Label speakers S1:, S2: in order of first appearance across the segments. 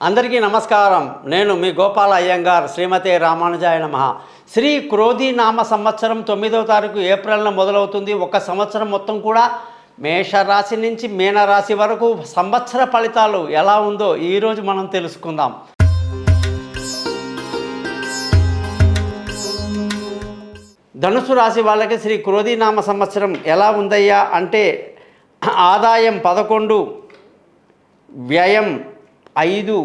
S1: అందరికీ నమస్కారం. నేను మీ గోపాల అయ్యంగార్. శ్రీమతే రామానుజాయ నమః. శ్రీ క్రోధి నామ సంవత్సరం 9వ తారీఖు ఏప్రిల్న మొదలవుతుంది. ఒక సంవత్సరం మొత్తం కూడా మేషరాశి నుంచి మీనరాశి వరకు సంవత్సర ఫలితాలు ఎలా ఉందో ఈరోజు మనం తెలుసుకుందాం. ధనుసు రాశి వాళ్ళకి శ్రీ క్రోధి నామ సంవత్సరం ఎలా ఉందయ్యా అంటే ఆదాయం 11, వ్యయం 5,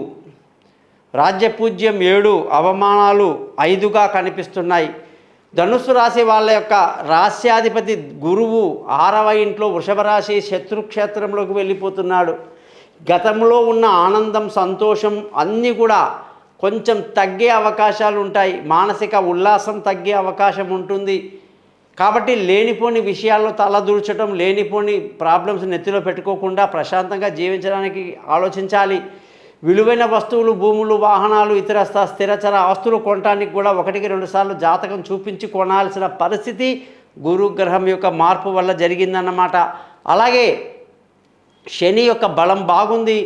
S1: రాజ్యపూజ్యం 7, అవమానాలు 5గా కనిపిస్తున్నాయి. ధనుస్సు రాశి వాళ్ళ యొక్క రాశ్యాధిపతి గురువు 6వ ఇంట్లో వృషభ రాశి శత్రుక్షేత్రంలోకి వెళ్ళిపోతున్నాడు. గతంలో ఉన్న ఆనందం, సంతోషం అన్నీ కూడా కొంచెం తగ్గే అవకాశాలు ఉంటాయి. మానసిక ఉల్లాసం తగ్గే అవకాశం ఉంటుంది. కాబట్టి లేనిపోని విషయాల్లో తలదూర్చడం, లేనిపోని ప్రాబ్లమ్స్ నెత్తిలో పెట్టుకోకుండా ప్రశాంతంగా జీవించడానికి ఆలోచించాలి. విలువైన వస్తువులు, భూములు, వాహనాలు, ఇతర స్థిరచర ఆస్తులు కొనడానికి కూడా 1-2 సార్లు జాతకం చూపించి కొనాల్సిన పరిస్థితి గురుగ్రహం యొక్క మార్పు వల్ల జరిగిందన్నమాట. అలాగే శని యొక్క బలం బాగుంది.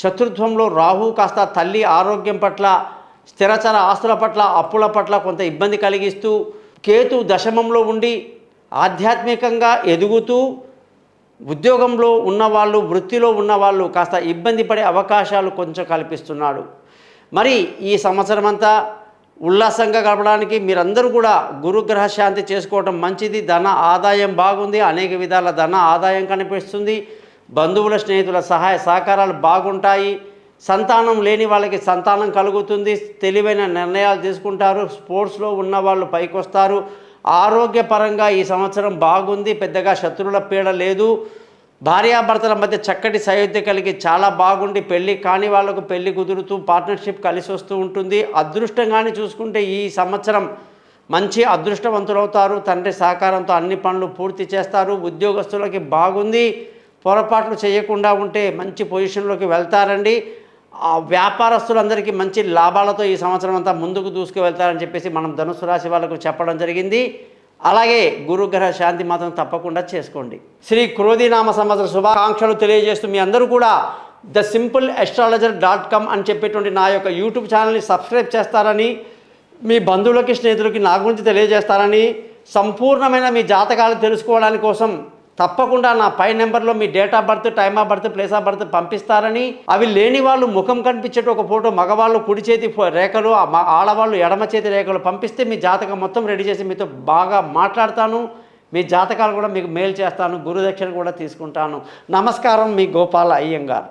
S1: చతుర్థంలో రాహు కాస్త తల్లి ఆరోగ్యం పట్ల, స్థిరచర ఆస్తుల పట్ల, అప్పుల పట్ల కొంత ఇబ్బంది కలిగిస్తూ, కేతు దశమంలో ఉండి ఆధ్యాత్మికంగా ఎదుగుతూ ఉద్యోగంలో ఉన్నవాళ్ళు, వృత్తిలో ఉన్నవాళ్ళు కాస్త ఇబ్బంది పడే అవకాశాలు కొంచెం కల్పిస్తున్నాడు. మరి ఈ సంవత్సరం అంతా ఉల్లాసంగా గడపడానికి మీరందరూ కూడా గురుగ్రహ శాంతి చేసుకోవడం మంచిది. ధన ఆదాయం బాగుంది. అనేక విధాల ధన ఆదాయం కనిపిస్తుంది. బంధువుల, స్నేహితుల సహాయ సహకారాలు బాగుంటాయి. సంతానం లేని వాళ్ళకి సంతానం కలుగుతుంది. తెలివైన నిర్ణయాలు తీసుకుంటారు. స్పోర్ట్స్లో ఉన్నవాళ్ళు పైకొస్తారు. ఆరోగ్యపరంగా ఈ సంవత్సరం బాగుంది. పెద్దగా శత్రువుల పీడ లేదు. భార్యాభర్తల మధ్య చక్కటి సయోధ్య కలిగి చాలా బాగుండి పెళ్ళి కాని వాళ్లకు పెళ్ళి కుదురుతూ పార్ట్నర్షిప్ కలిసి వస్తూ ఉంటుంది. అదృష్టంగానే చూసుకుంటే ఈ సంవత్సరం మంచి అదృష్టవంతులవుతారు. తండ్రి సహకారంతో అన్ని పనులు పూర్తి చేస్తారు. ఉద్యోగస్తులకి బాగుంది. పొరపాట్లు చేయకుండా ఉంటే మంచి పొజిషన్లోకి వెళ్తారండి. వ్యాపారస్తులందరికీ మంచి లాభాలతో ఈ సంవత్సరం అంతా ముందుకు దూసుకు వెళ్తారని చెప్పేసి మనం ధనుసు రాశి వాళ్ళకు చెప్పడం జరిగింది. అలాగే గురుగ్రహ శాంతి మాత్రం తప్పకుండా చేసుకోండి. శ్రీ క్రోధినామ సంవత్సర శుభాకాంక్షలు తెలియజేస్తూ మీ అందరూ కూడా thesimpleastrologer.com అని చెప్పేటువంటి నా యొక్క యూట్యూబ్ ఛానల్ని సబ్స్క్రైబ్ చేస్తారని, మీ బంధువులకి, స్నేహితులకి నా గురించి తెలియజేస్తారని, సంపూర్ణమైన మీ జాతకాలు తెలుసుకోవడానికి కోసం తప్పకుండా నా పై నెంబర్లో మీ date of birth, time of birth, place of birth పంపిస్తారని, అవి లేని వాళ్ళు ముఖం కనిపించేట ఒక ఫోటో, మగవాళ్ళు కుడి చేతి రేఖలు, ఆడవాళ్ళు ఎడమ చేతి రేఖలు పంపిస్తే మీ జాతకం మొత్తం రెడీ చేసి మీతో బాగా మాట్లాడతాను. మీ జాతకాలు కూడా మీకు మెయిల్ చేస్తాను. గురుదక్షిణ కూడా తీసుకుంటాను. నమస్కారం. మీ గోపాల అయ్యంగార్.